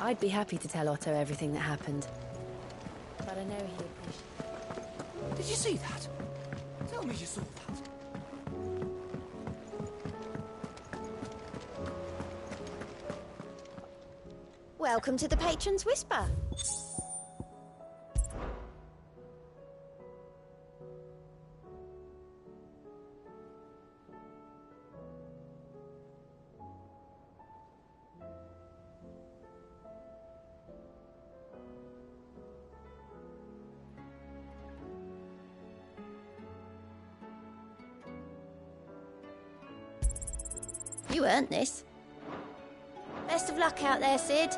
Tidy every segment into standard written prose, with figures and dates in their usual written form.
I'd be happy to tell Otto everything that happened. But I know he appreciates... Did you see that? Tell me you saw that. Welcome to the Patron's Whisper. You earned this. Best of luck out there, Sid.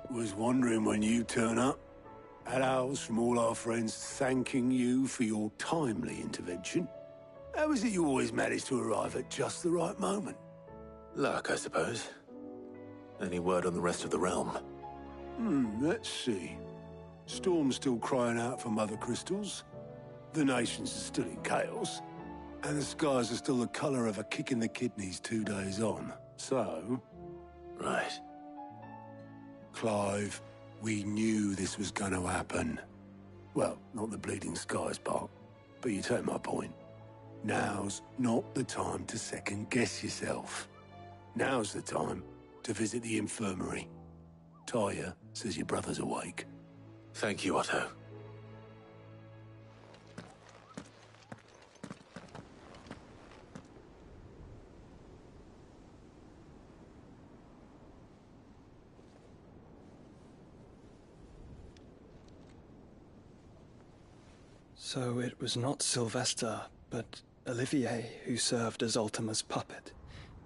Was wondering when you turn up. Had owls from all our friends thanking you for your timely intervention. How is it you always manage to arrive at just the right moment? Luck, I suppose. Any word on the rest of the realm? Let's see. Storm's still crying out for Mother Crystals. The nations are still in chaos. And the skies are still the colour of a kick in the kidneys 2 days on. So... Right. Clive, we knew this was going to happen. Well, not the bleeding skies part, but you take my point. Now's not the time to second-guess yourself. Now's the time to visit the infirmary. Taya says your brother's awake. Thank you, Otto. So it was not Sylvester, but Olivier who served as Ultima's puppet.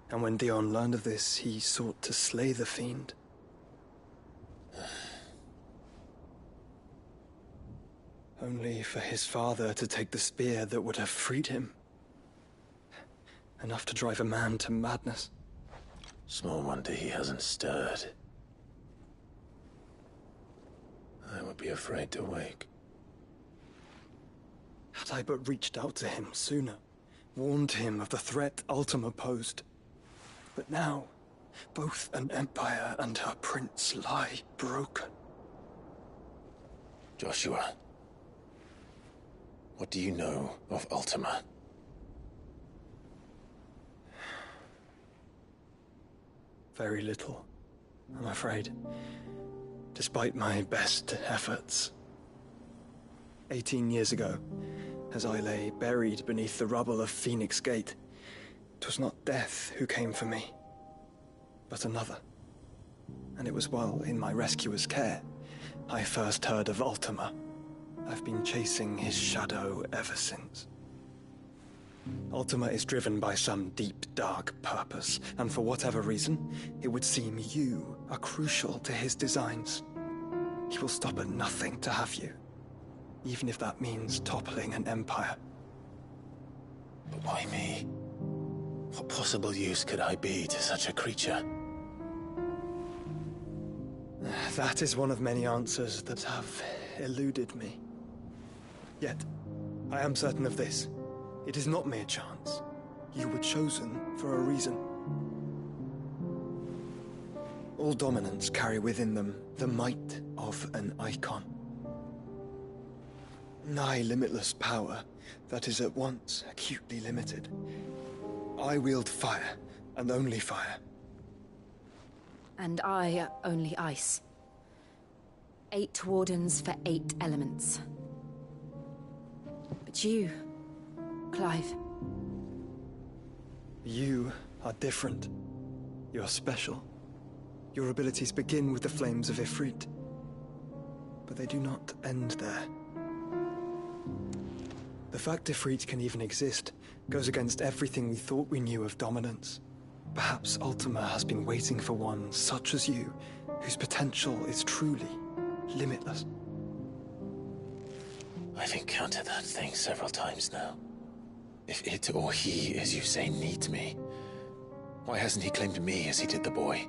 And when Dion learned of this, he sought to slay the fiend. Only for his father to take the spear that would have freed him. Enough to drive a man to madness. Small wonder he hasn't stirred. I would be afraid to wake. Had I but reached out to him sooner, warned him of the threat Ultima posed. But now, both an empire and her prince lie broken. Joshua, what do you know of Ultima? Very little, I'm afraid. Despite my best efforts. 18 years ago, as I lay buried beneath the rubble of Phoenix Gate, 'twas not death who came for me, but another. And it was while in my rescuer's care I first heard of Ultima. I've been chasing his shadow ever since. Ultima is driven by some deep, dark purpose, and for whatever reason, it would seem you are crucial to his designs. He will stop at nothing to have you, even if that means toppling an empire. But why me? What possible use could I be to such a creature? That is one of many answers that have eluded me. Yet, I am certain of this. It is not mere chance. You were chosen for a reason. All dominants carry within them the might of an icon. Nigh limitless power that is at once acutely limited. I wield fire, and only fire. And I only ice. 8 wardens for 8 elements. But you, Clive. You are different. You're special. Your abilities begin with the flames of Ifrit. But they do not end there. The fact Ifrit can even exist goes against everything we thought we knew of dominance. Perhaps Ultima has been waiting for one such as you, whose potential is truly limitless. I've encountered that thing several times now. If it or he, as you say, needs me, Why hasn't he claimed me as he did the boy?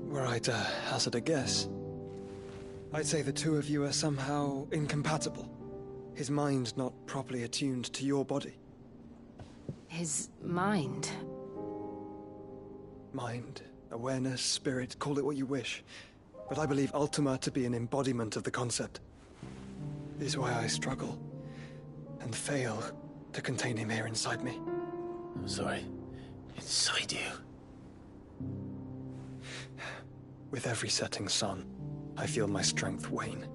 Were I to hazard a guess, I'd say the two of you are somehow incompatible. His mind not properly attuned to your body. His mind. Mind, awareness, spirit, call it what you wish. But I believe Ultima to be an embodiment of the concept. This is why I struggle and fail to contain him here inside me. I'm sorry. Inside you? With every setting sun, I feel my strength wane.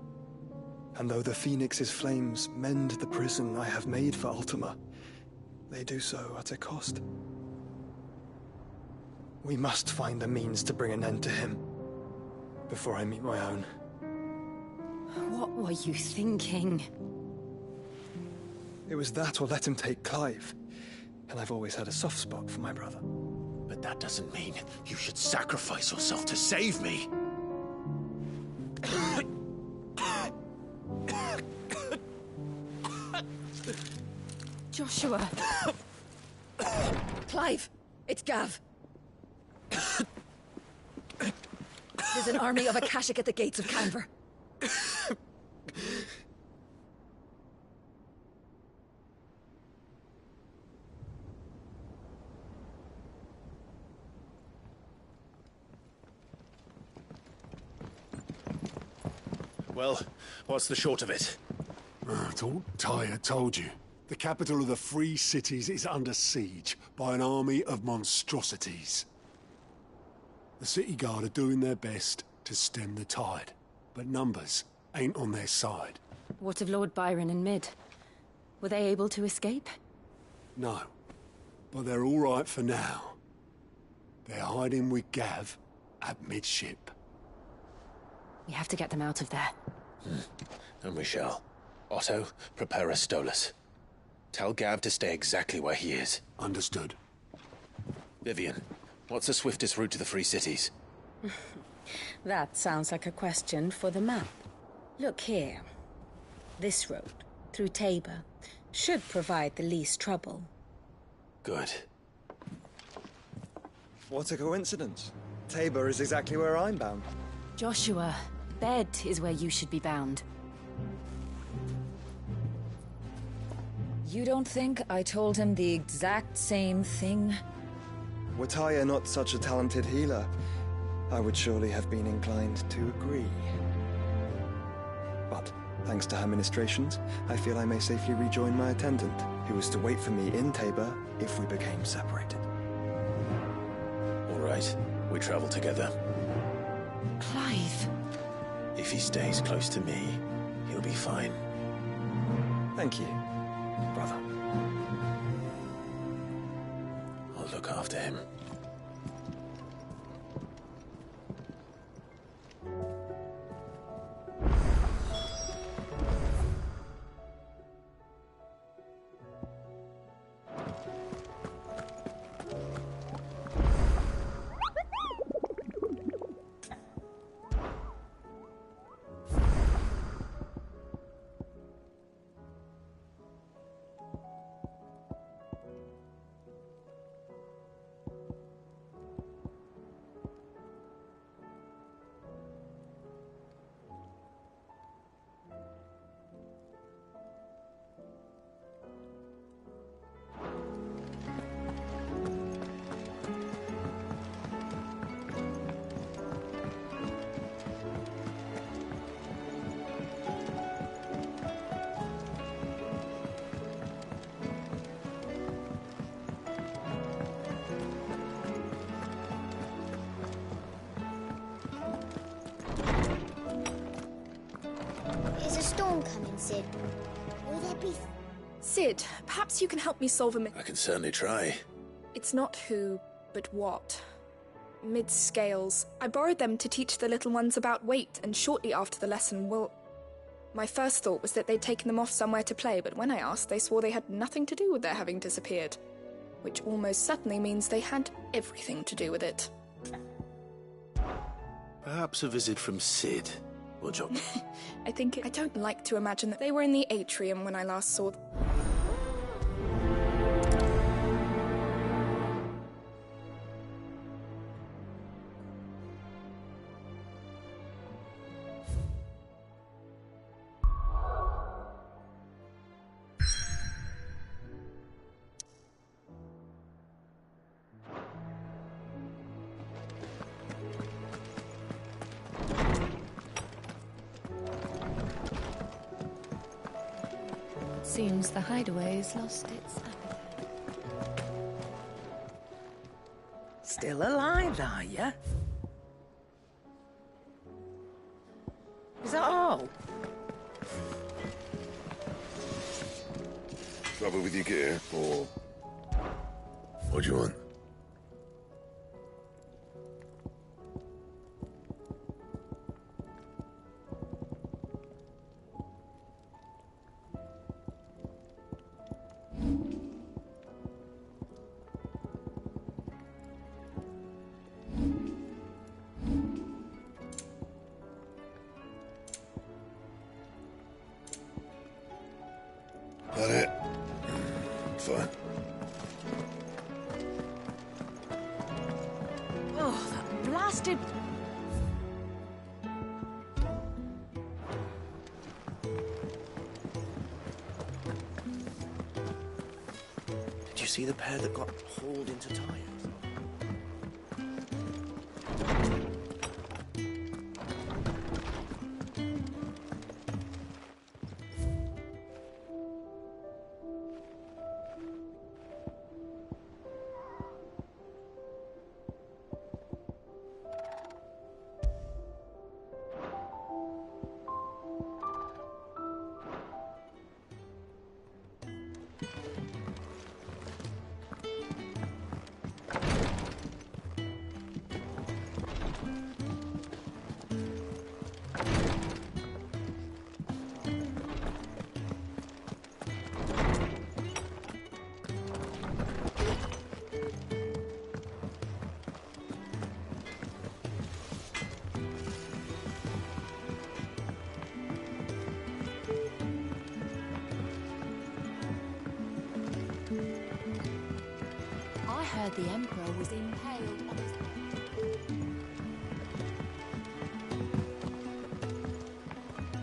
And though the Phoenix's flames mend the prison I have made for Ultima, they do so at a cost. We must find a means to bring an end to him before I meet my own. What were you thinking? It was that or let him take Clive. And I've always had a soft spot for my brother. But that doesn't mean you should sacrifice yourself to save me. Joshua! Clive! It's Gav! There's an army of Akashic at the gates of Canver. Well, what's the short of it? It's all Tyr told you. The capital of the Free Cities is under siege by an army of monstrosities. The city guard are doing their best to stem the tide, but numbers ain't on their side. What of Lord Byron and Mid? Were they able to escape? No, but they're all right for now. They're hiding with Gav at midship. We have to get them out of there. And we shall. Otto, prepare a Stolas. Tell Gav to stay exactly where he is. Understood. Vivian, what's the swiftest route to the Free Cities? That sounds like a question for the map. Look here. This road, through Tabor, should provide the least trouble. Good. What a coincidence. Tabor is exactly where I'm bound. Joshua, bed is where you should be bound. You don't think I told him the exact same thing? Were Tyr not such a talented healer, I would surely have been inclined to agree. But, thanks to her ministrations, I feel I may safely rejoin my attendant, who was to wait for me in Tabor if we became separated. All right, we travel together. Clive! If he stays close to me, he'll be fine. Thank you, brother. I'll look after him. Is a storm coming, Sid? Will there be... Sid, perhaps you can help me solve a I can certainly try. It's not who, but what. Mid's scales. I borrowed them to teach the little ones about weight, and shortly after the lesson, well... My first thought was that they'd taken them off somewhere to play, but when I asked, they swore they had nothing to do with their having disappeared. Which almost certainly means they had everything to do with it. Perhaps a visit from Sid will job. I don't like to imagine that they were in the atrium when I last saw them. Seems the hideaway's lost its appetite. Still alive, are you? Is that all? Trouble with your gear, or what do you want? That it? Fine. Oh, that blasted... Did you see the pair that got hauled into tires? I heard the Emperor was impaled on his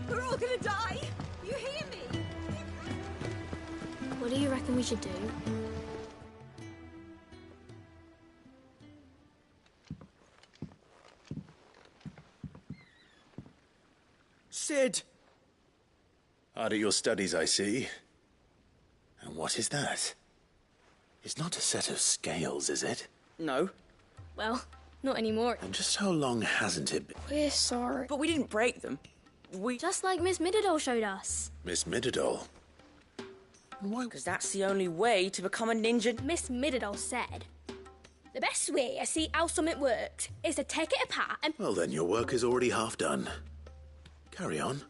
We're all gonna die! You hear me? What do you reckon we should do? Sid! Hard at your studies, I see. And what is that? It's not a set of scales, is it? No. Well, not anymore. And just how long hasn't it been? We're sorry. But we didn't break them. We... Just like Miss Midadol showed us. Miss Midadol? Why? Because that's the only way to become a ninja. Miss Midadol said, the best way to see how something works is to take it apart and... Well, then your work is already half done. Carry on.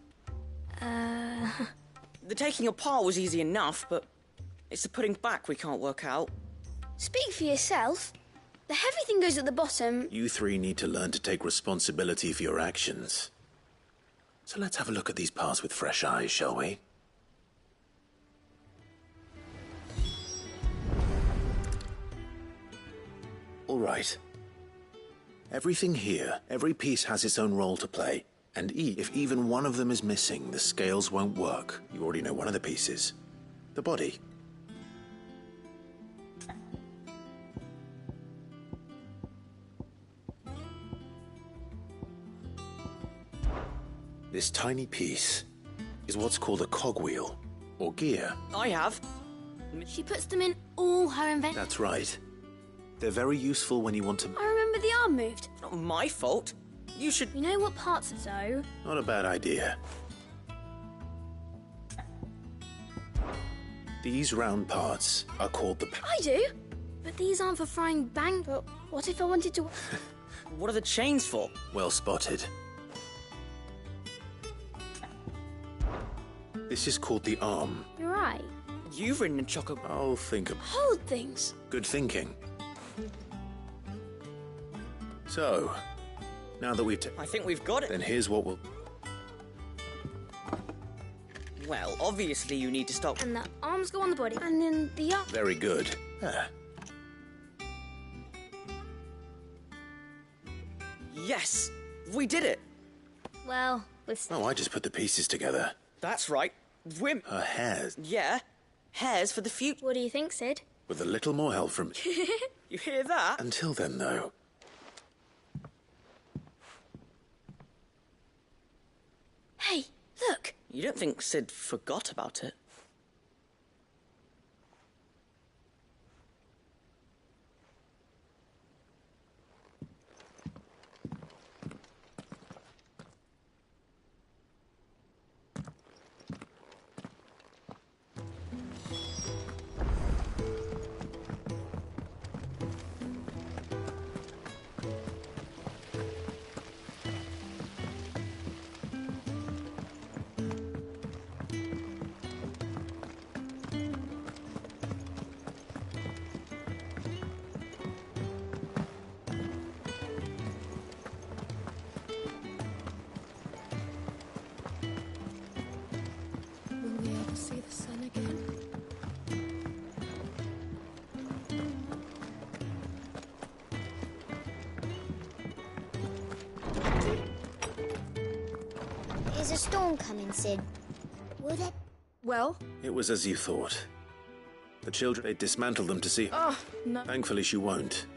The taking apart was easy enough, but it's the putting back we can't work out. Speak for yourself. The heavy thing goes at the bottom. You three need to learn to take responsibility for your actions. So let's have a look at these parts with fresh eyes, shall we? All right. Everything here, every piece has its own role to play. And if even one of them is missing, the scales won't work. You already know one of the pieces. The body. This tiny piece is what's called a cogwheel, or gear. I have. She puts them in all her inventions. That's right. They're very useful when you want to... I remember the arm moved. Not my fault. You should... You know what parts are so? Not a bad idea. These round parts are called the... I do. But these aren't for frying bang. But what if I wanted to... What are the chains for? Well spotted. This is called the arm. You're right. You've ridden a choco... I'll think of... Hold things. Good thinking. So, now that we've... I think we've got it. Then here's what we'll... Well, obviously you need to stop... And the arms go on the body. And then the arm... Very good. There. Yes! We did it! Well, with... Oh, I just put the pieces together. That's right. Women... Her hairs. Yeah. Hairs for the future. What do you think, Sid? With a little more help from... You hear that? Until then, though... Hey, look! You don't think Sid forgot about it? Is a storm coming, Sid? Will it? Well? It was as you thought. The children, they dismantled them to see. Oh, no. Thankfully, she won't.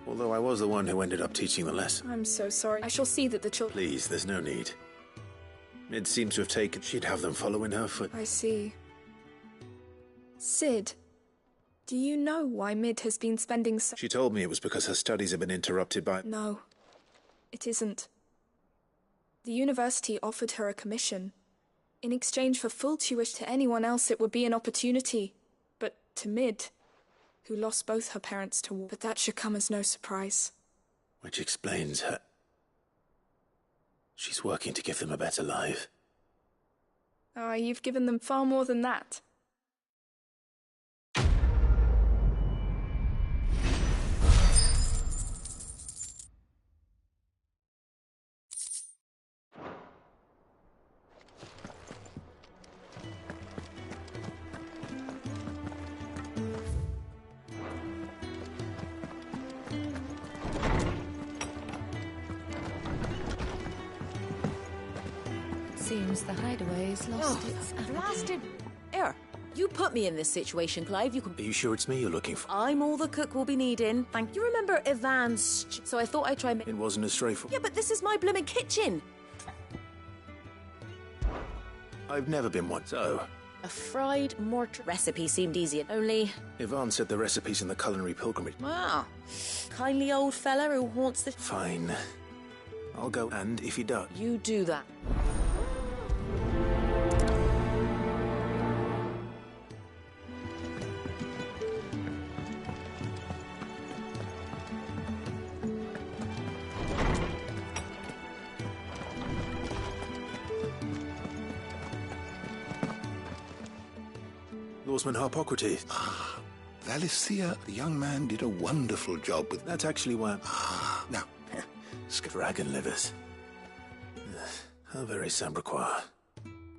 Although I was the one who ended up teaching the lesson. I'm so sorry. I shall see that the children... Please, there's no need. Mid seems to have taken... She'd have them follow in her foot. I see. Sid, do you know why Mid has been spending so... She told me it was because her studies have been interrupted by... No, it isn't. The university offered her a commission. In exchange for full tuition to anyone else, it would be an opportunity. But to Mid, who lost both her parents to war. But that should come as no surprise. Which explains her... She's working to give them a better life. Ah, you've given them far more than that. Seems the hideaway's lost its blasted... Here, you put me in this situation, Clive. You can... Are you sure it's me you're looking for? I'm all the cook will be needing. Thank you. Remember Ivan's... So I thought I'd try... It wasn't as straightforward. Yeah, but this is my blooming kitchen. I've never been one, so... A fried mortar recipe seemed easy, only... Yvonne said the recipe's in the culinary pilgrimage. Ah, kindly old fella who haunts the... Fine. I'll go, and if he does... You do that. Lawsman Harpocrates. Ah, Valicia, the young man did a wonderful job with... That's actually why... Ah, now... Dragon livers. How very Sambraquois.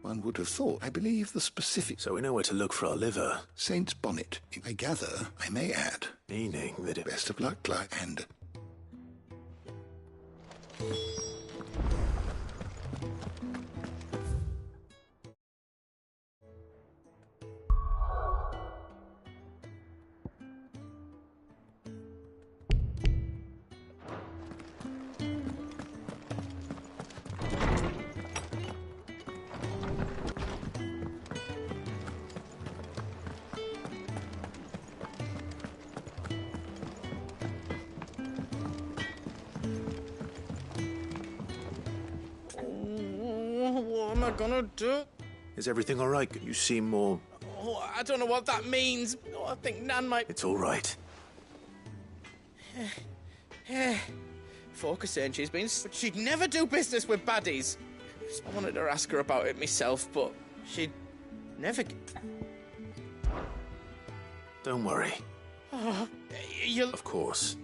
One would have thought. I believe the specific... So we know where to look for our liver. Saint's bonnet. I gather, I may add. Meaning that it... Best of luck, Clive, and... What am I gonna do? Is everything all right? You seem more... Oh, I don't know what that means. Oh, I think Nan might... It's all right. Focus saying she's been... But she'd never do business with baddies. I wanted to ask her about it myself, but she'd never... Don't worry. Oh, you'll... Of course.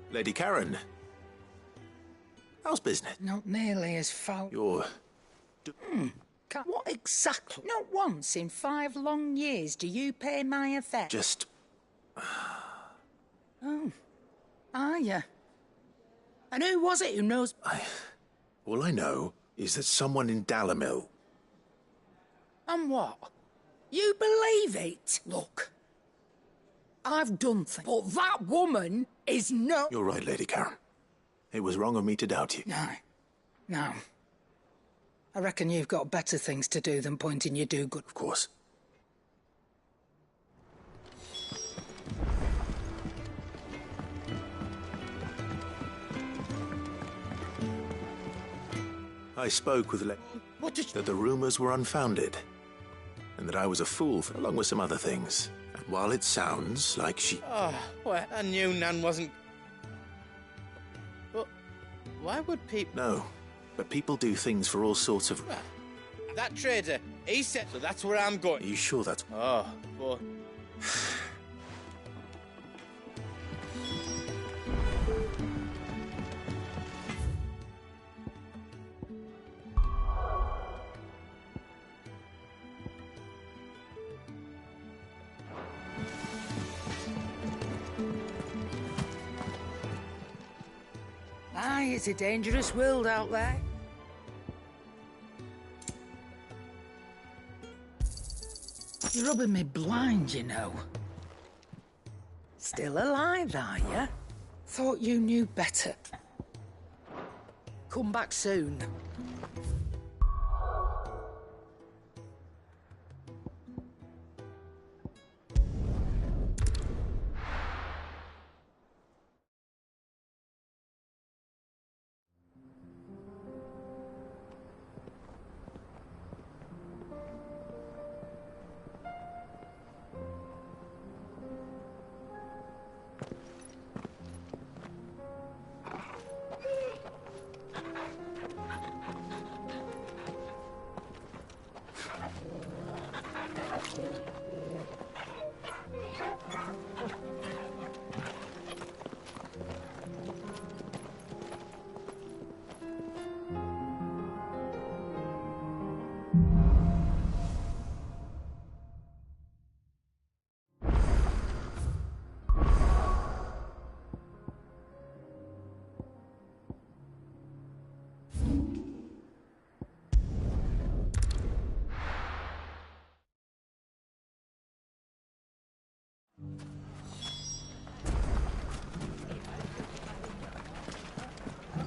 Lady Karen. How's business? Not nearly as foul. You're... What exactly? Not once in 5 long years do you pay my affairs. Just... Oh. Are you? And who was it who knows... All I know is that someone in Dalamil... And what? You believe it? Look. I've done things, but that woman is no... You're right, Lady Karen. It was wrong of me to doubt you. No. I reckon you've got better things to do than pointing your do-good. Of course. I spoke with What did that the rumors were unfounded, and that I was a fool, along with some other things. And while it sounds like she... Oh, well, I knew Nan wasn't... But why would people... No, but people do things for all sorts of... Well, that trader, he said... So that's where I'm going. Are you sure that's... Oh, but... Aye, it's a dangerous world out there. You're rubbing me blind, you know. Still alive, are you? Thought you knew better. Come back soon.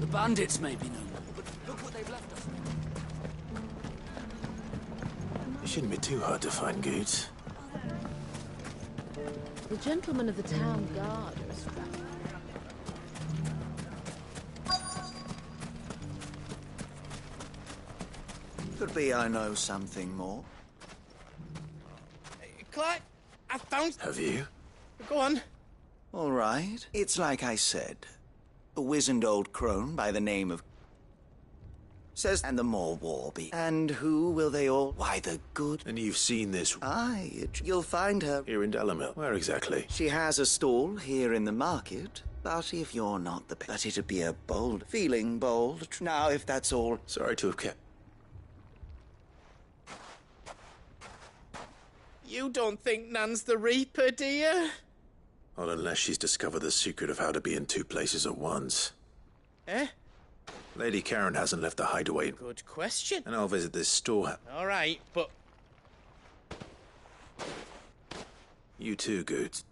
The bandits may be no more, but look what they've left us. It shouldn't be too hard to find Goots. The gentlemen of the town guard are Could be I know something more. Clyde, I found... Have you? Go on. All right. It's like I said. A wizened old crone by the name of... Says, and the more Warby. And who will they all... Why, the good... And you've seen this... Aye, you'll find her... Here in Delamere. Where exactly? She has a stall here in the market. But if you're not the... But it'd be a bold... Feeling bold. Now, if that's all... Sorry to have kept... You don't think Nan's the Reaper, do you? Well, unless she's discovered the secret of how to be in two places at once. Eh? Lady Karen hasn't left the hideaway. Good question. And I'll visit this store. All right, but... You too, Goots.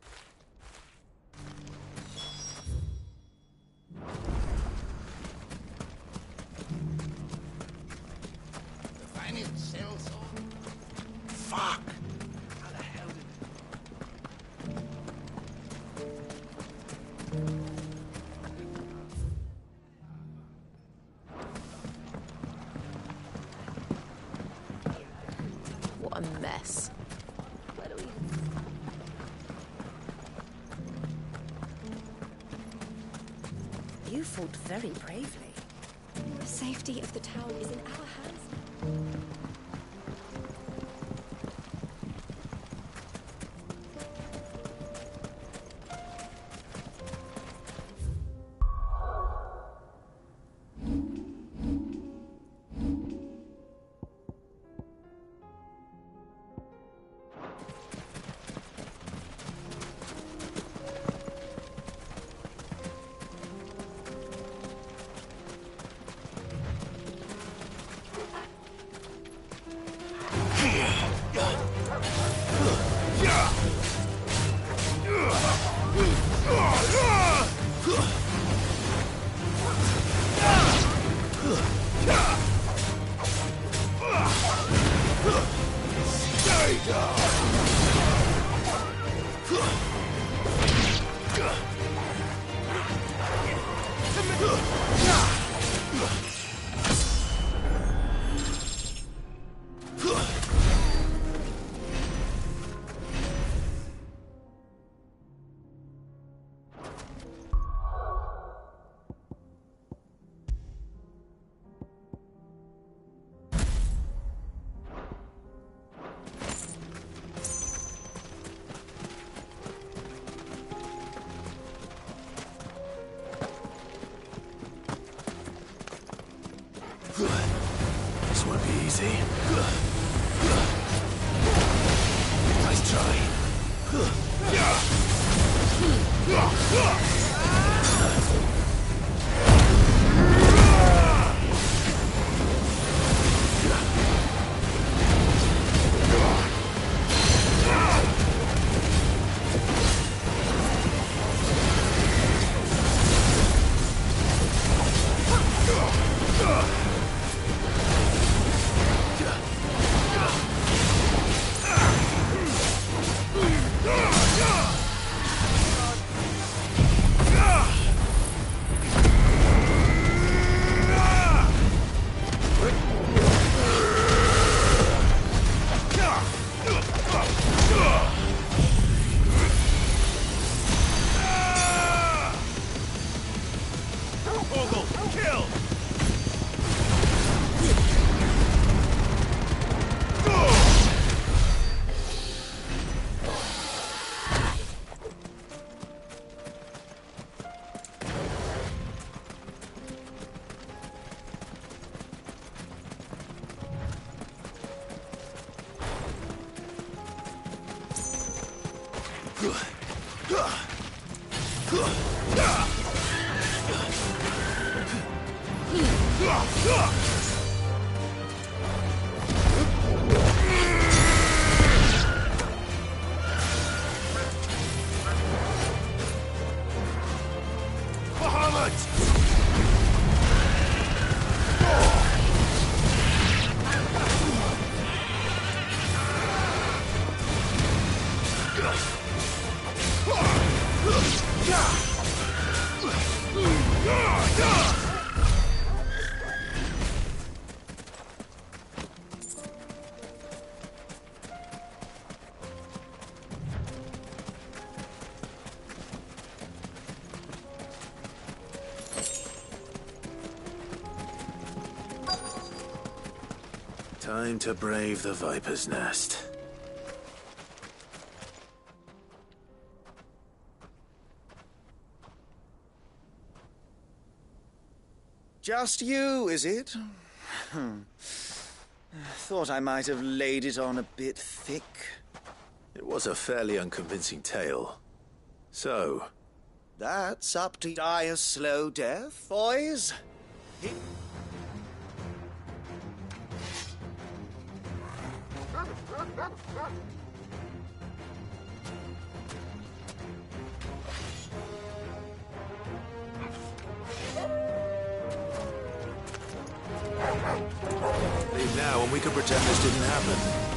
Fuck! what a mess. Where do we... You fought very bravely. The safety of the town is in our hands. This won't be easy. Nice try. Time to brave the Viper's Nest. Just you, is it? Thought I might have laid it on a bit thick. It was a fairly unconvincing tale. So... That's up to die a slow death, boys. Leave now and we can pretend this didn't happen.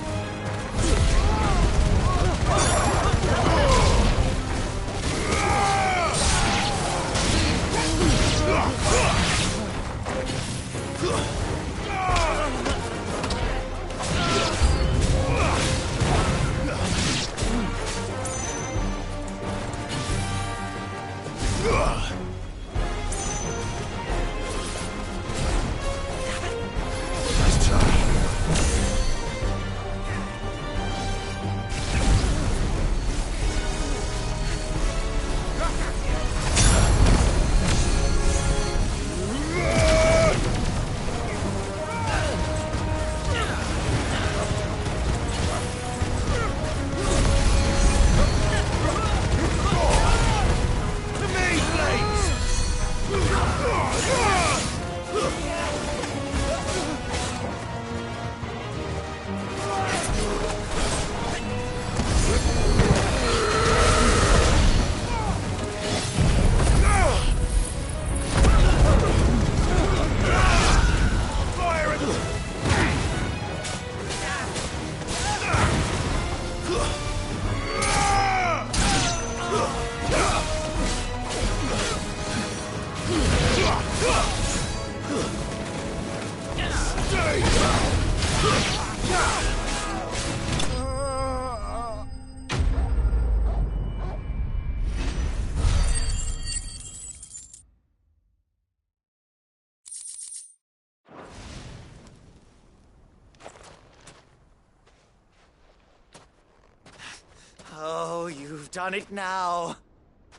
Oh, you've done it now.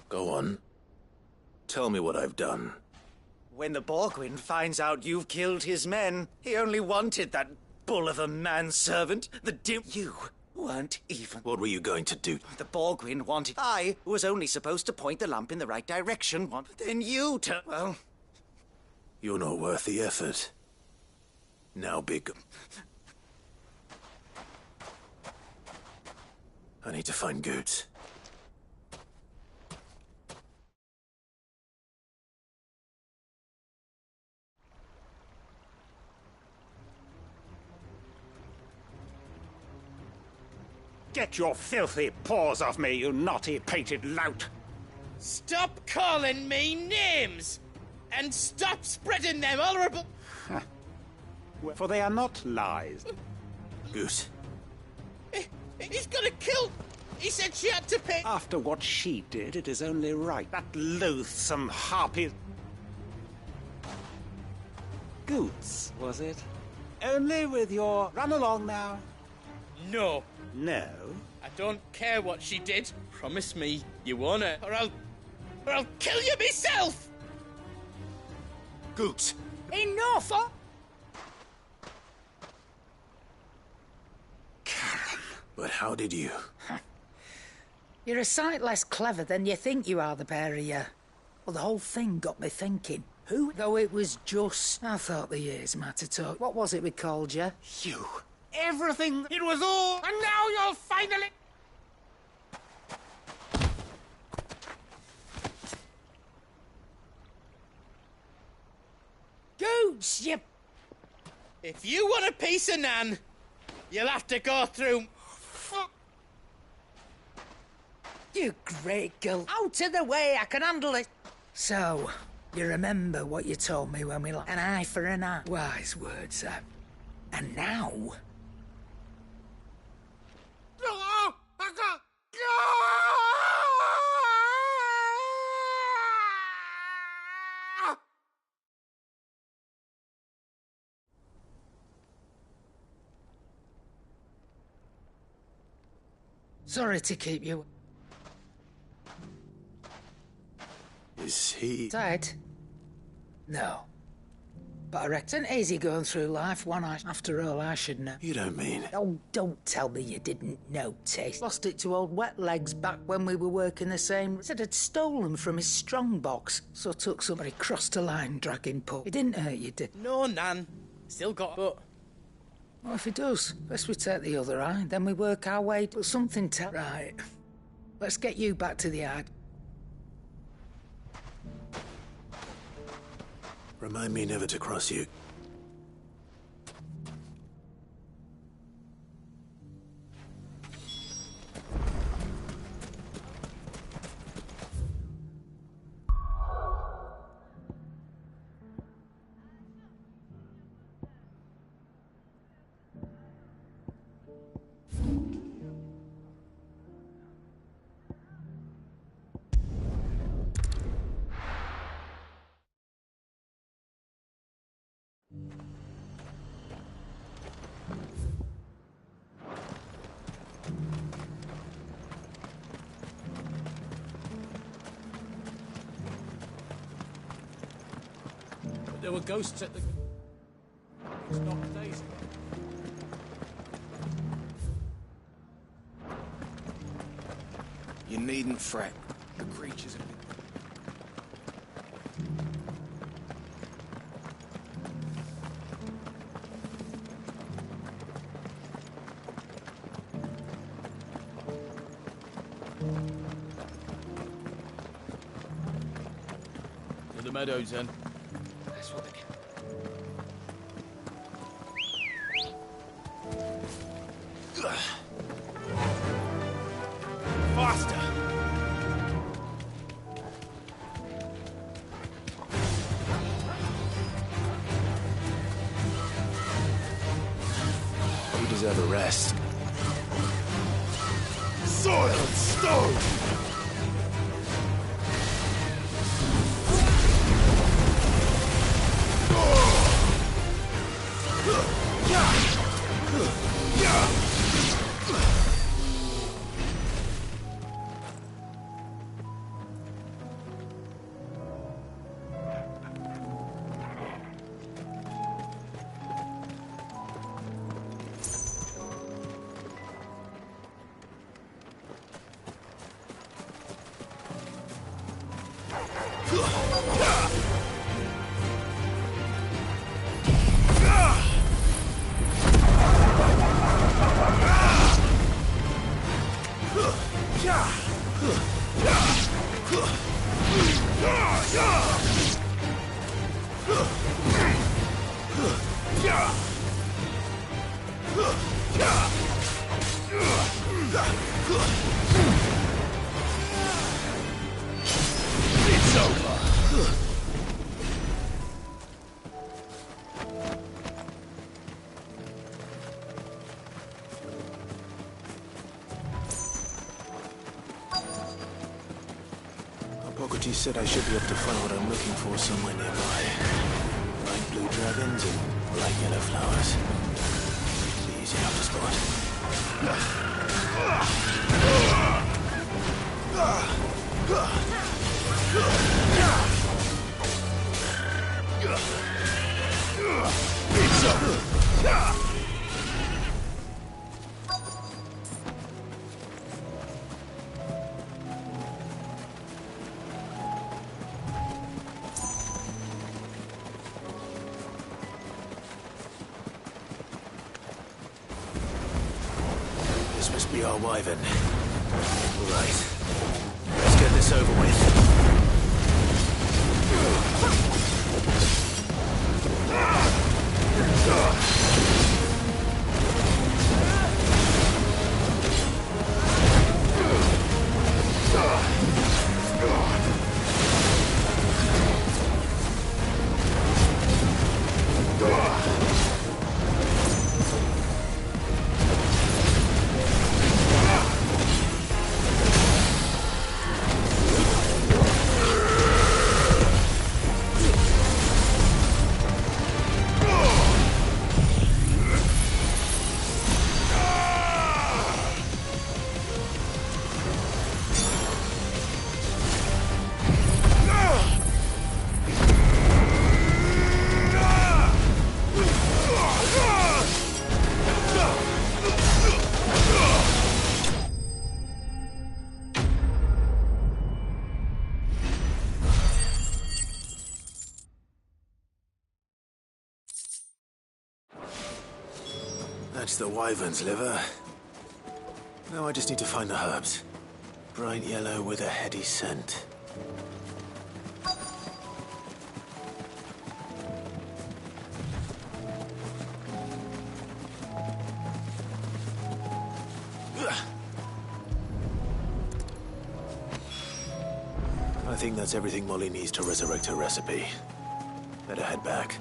Go on. Tell me what I've done. When the Borgwyn finds out you've killed his men, he only wanted that bull of a manservant. You weren't even... What were you going to do? The Borgwyn wanted... I was only supposed to point the lamp in the right direction. But then you well... You're not worth the effort. Now, Big... I need to find Goots. Get your filthy paws off me, you naughty painted lout! Stop calling me names! And stop spreading them horrible... For they are not lies. Goose. He's gonna kill... He said she had to pay... After what she did, it is only right. That loathsome harpy... Goots, was it? Only with your... Run along now. No. No? I don't care what she did. Promise me you won't, or I'll kill you myself! Goots! Enough! But how did you? You're a sight less clever than you think you are, the pair of you. Well, the whole thing got me thinking. Who? Though it was just... I thought the years mattered to... What was it we called you? You. Everything. It was all. And now you'll finally... Goots, you... If you want a piece of Nan, you'll have to go through... You great girl. Out of the way, I can handle it. So, you remember what you told me when we... An eye for an eye. Wise words, sir. And now... Sorry to keep you... Is he... Dead? No. But I reckon it's easy going through life, one eye. After all, I should know. You don't mean... Oh, don't tell me you didn't notice. Lost it to old Wet Legs back when we were working the same... Said I'd stolen from his strongbox. So took somebody crossed a line, dragging pull. It didn't hurt you, did it? No, Nan. Still got... But... Well, if it does, best we take the other eye, then we work our way to something Right. Let's get you back to the eye. Remind me never to cross you. There were ghosts at the... It's not days ago. You needn't fret. The creatures have been... To the meadows, then. That's what they... Faster! You deserve a rest. Soil and stone! It's over. Hippocrates said I should be able to find what I'm looking for somewhere nearby. Bright blue dragons and bright yellow flowers. Be easy enough to spot. It's over. be our wyvern. All right. Let's get this over with. That's the wyvern's liver. Now I just need to find the herbs. Bright yellow with a heady scent. I think that's everything Molly needs to resurrect her recipe. Better head back.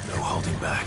No holding back.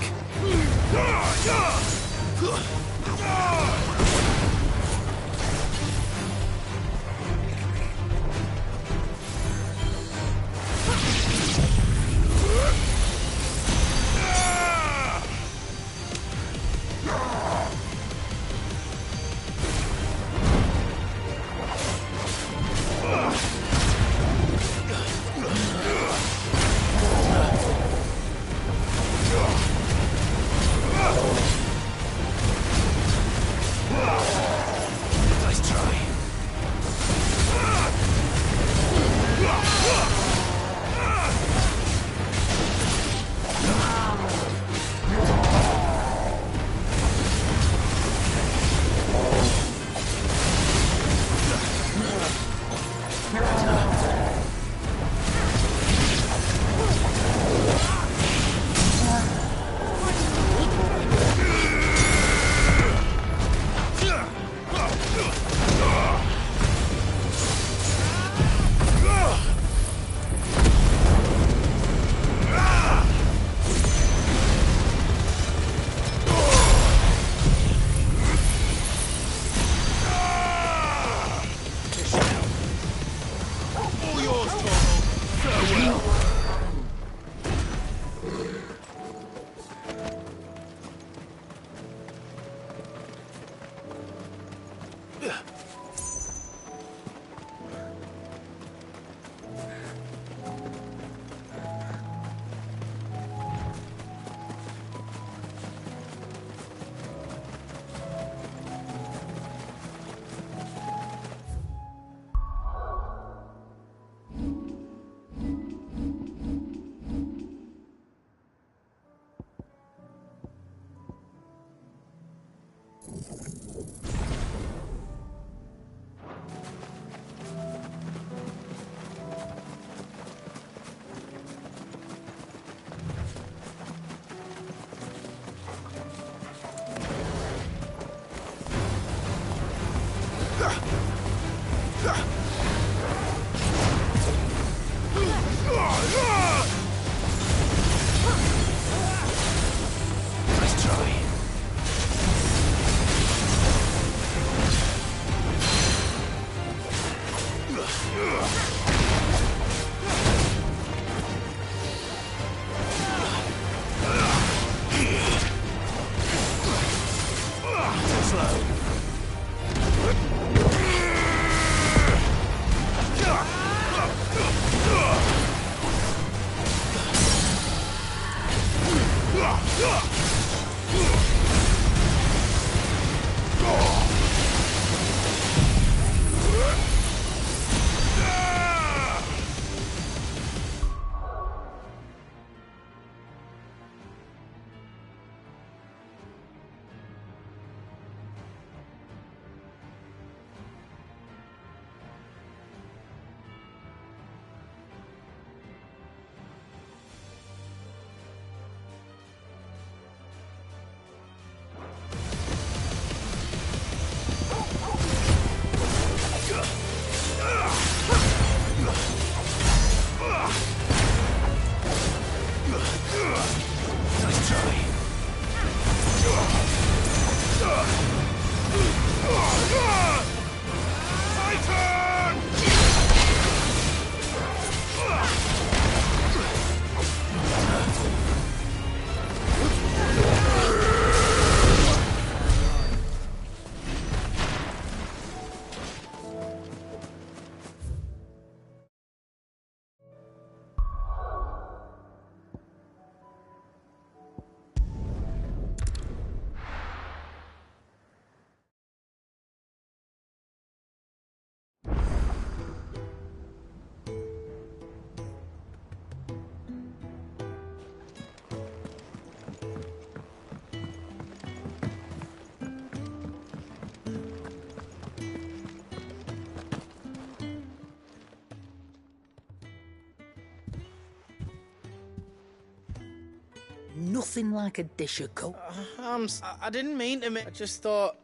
Nothing like a dish of cook. I didn't mean to. I just thought.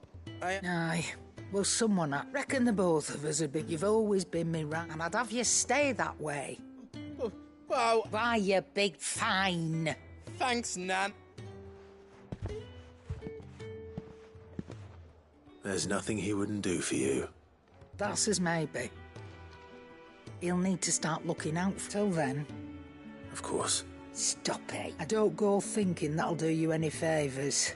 Aye. Well, someone. I reckon the both of us would be. You've always been me right, and I'd have you stay that way. Well. Why, you big fine. Thanks, Nan. There's nothing he wouldn't do for you. That's as maybe. He'll need to start looking out. Till then. Of course. Stop it. I don't go thinking that'll do you any favours.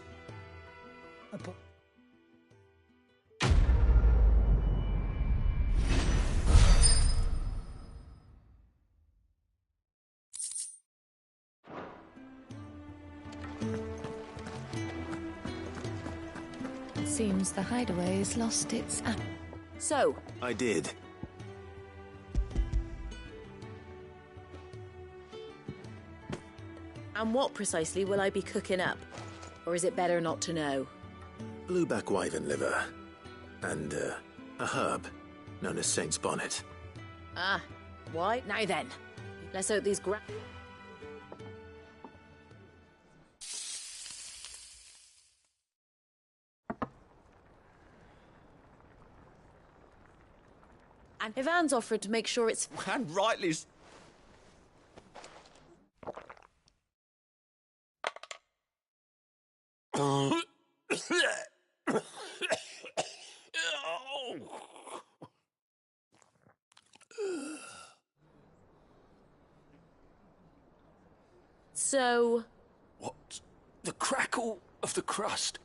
It seems the hideaway's lost its... So? I did. And what precisely will I be cooking up? Or is it better not to know? Blueback wyvern liver. And, a herb known as Saint's Bonnet. Ah, why? Now then, let's hope these And Ivan's offered to make sure it's... And rightly... So... What? The crackle of the crust.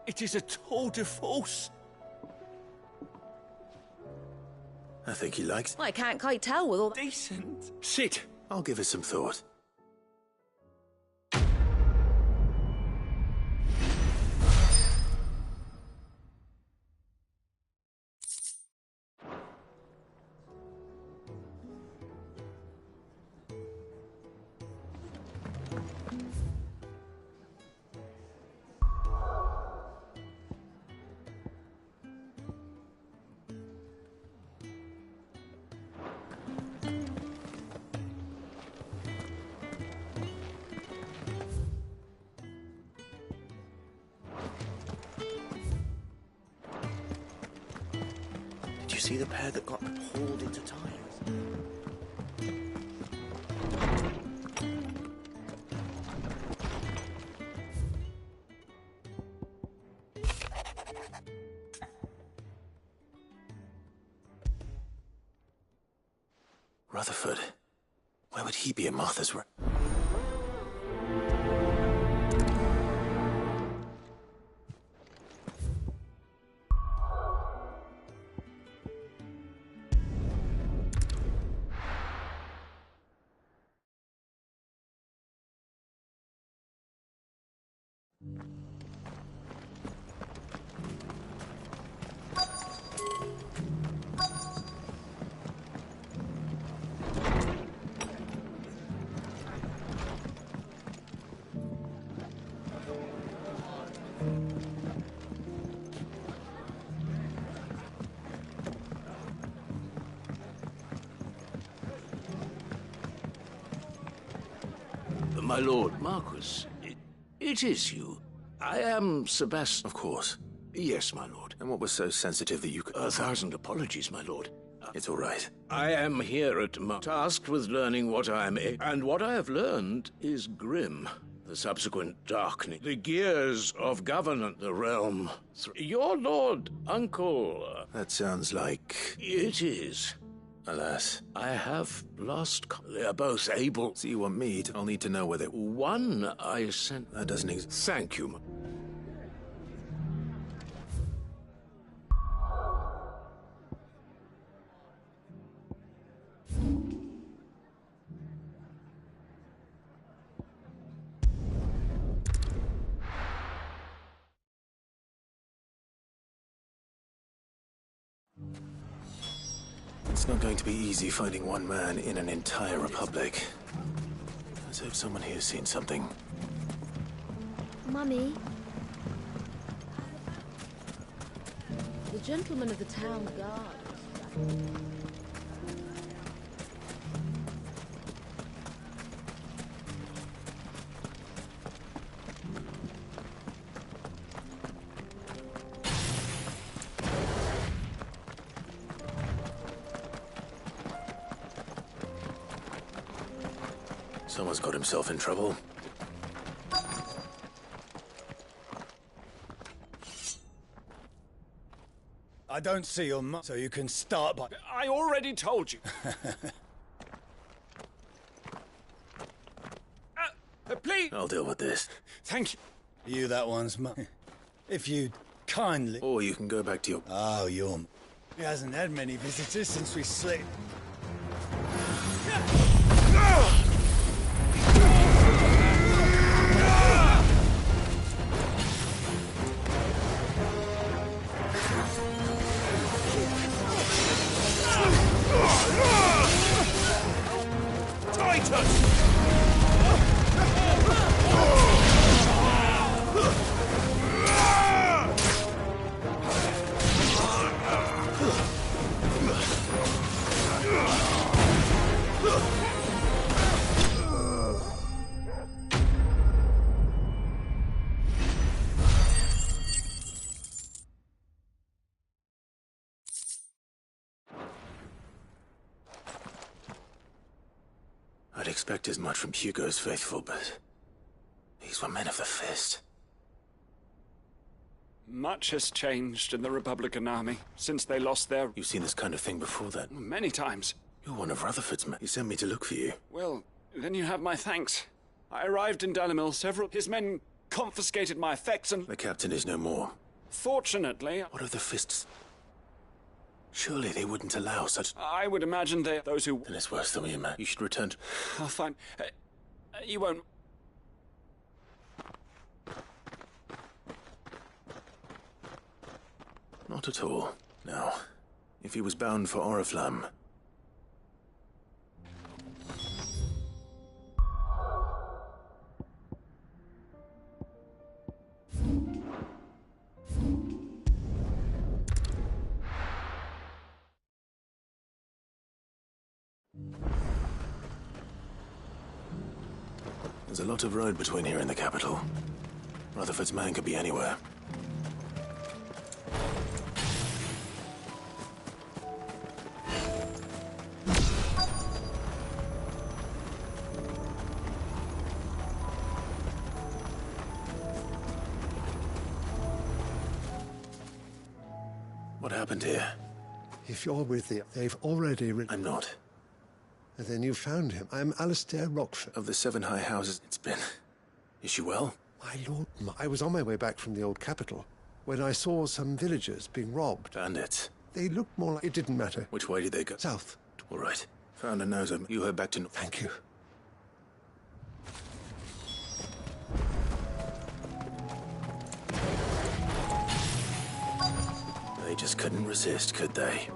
It is a tour de force. I think he likes... I can't quite tell with all... Decent. Sit. I'll give it some thought. See the pair that got hauled into tires? Rutherford. Where would he be at Martha's? My lord Marquis, it is you. I am Sebastian. Of course. Yes, my lord. And what was so sensitive that you could... 1,000 apologies, my lord. It's all right. I am here at tasked with learning what I am, and what I have learned is grim. The subsequent darkening, the gears of governance, the realm. Your lord, uncle. That sounds like... It is. Alas. I have lost... They are both able... So you want me to... I'll need to know whether... One I sent... That doesn't exist. Thank you. It's not going to be easy finding one man in an entire republic. Let's hope someone here's seen something. Mummy? The gentleman of the town guard. Someone's got himself in trouble. I don't see your so you can start by... I already told you. Please. I'll deal with this. Thank you. You that one's If you kindly... Or you can go back to your... Oh, your... He hasn't had many visitors since we slipped. I'd expect as much from Hugo's faithful, but these were men of the Fist. Much has changed in the Republican Army since they lost their... You've seen this kind of thing before, then? Many times. You're one of Rutherford's men. He sent me to look for you. Well, then you have my thanks. I arrived in Dalimil. His men confiscated my effects and... The captain is no more. Fortunately... What of the Fists? Surely they wouldn't allow such... I would imagine those who... Then it's worse than we imagine. You should return to... I'll find... you won't... Not at all. Now, if he was bound for Oriflamme... There's a lot of road between here and the capital. Rutherford's man could be anywhere. What happened here? If you're with the... They've already... I'm not. And then you found him. I'm Alistair Rockford. Of the 7 high houses it's been. Is she well? My lord, I was on my way back from the old capital when I saw some villagers being robbed. Bandits? They looked more like... It didn't matter. Which way did they go? South. All right. Found a nose. You heard back to... Thank you. They just couldn't resist, could they?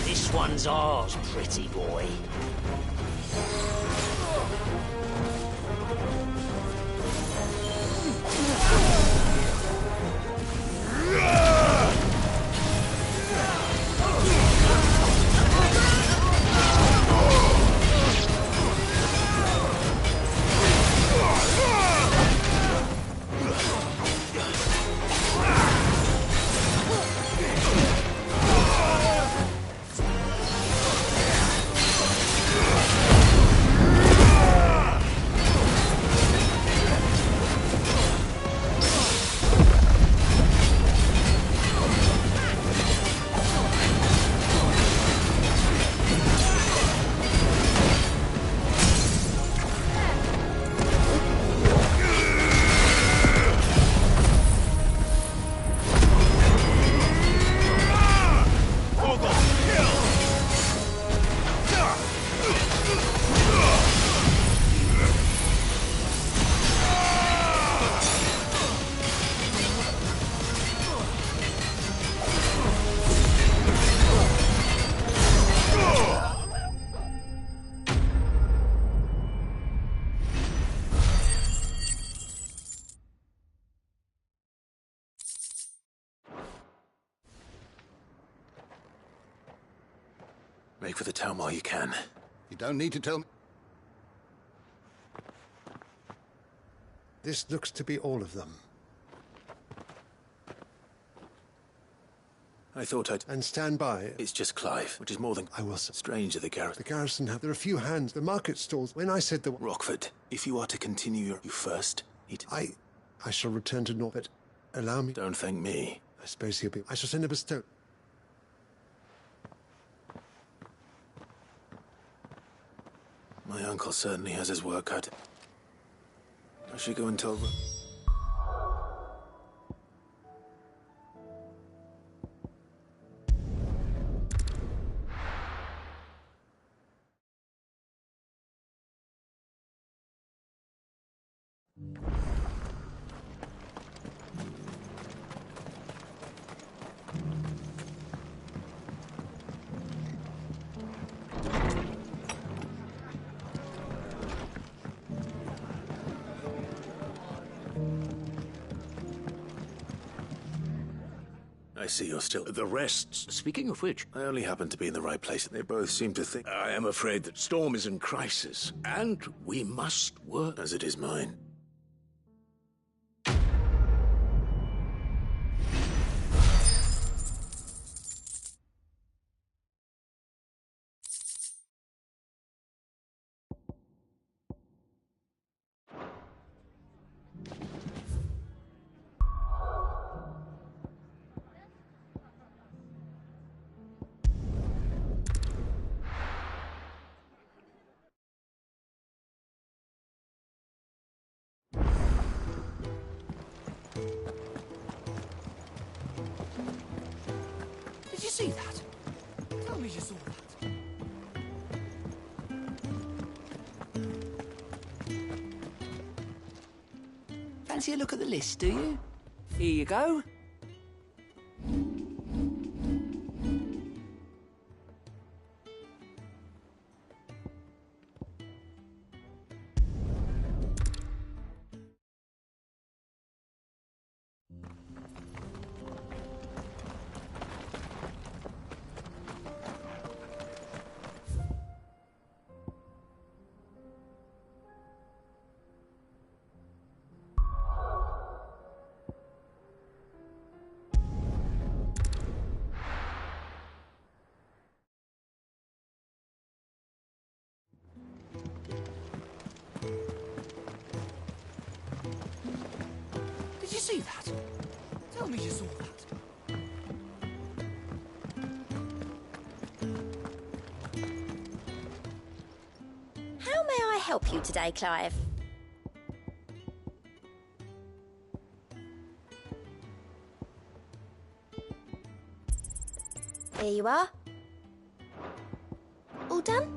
This one's ours, pretty boy. Make for the town while you can. You don't need to tell me. This looks to be all of them. I thought I'd... And stand by. It's just Clive, which is more than... I will, sir. Stranger, the garrison. The garrison have... There are a few hands. The market stalls. When I said the... Rockford, if you are to continue you first need... I shall return to Norbert. Allow me... Don't thank me. I suppose he'll be... I shall send a bestow... My uncle certainly has his work cut. I should go and tell them. I see you're still... The rest, speaking of which... I only happen to be in the right place. They both seem to think... I am afraid that Storm is in crisis, and we must work... As it is mine. Did you see that? Tell me you saw that. Fancy a look at the list, do you? Here you go. Did you see that? Tell me you saw that. How may I help you today, Clive? Here you are. All done?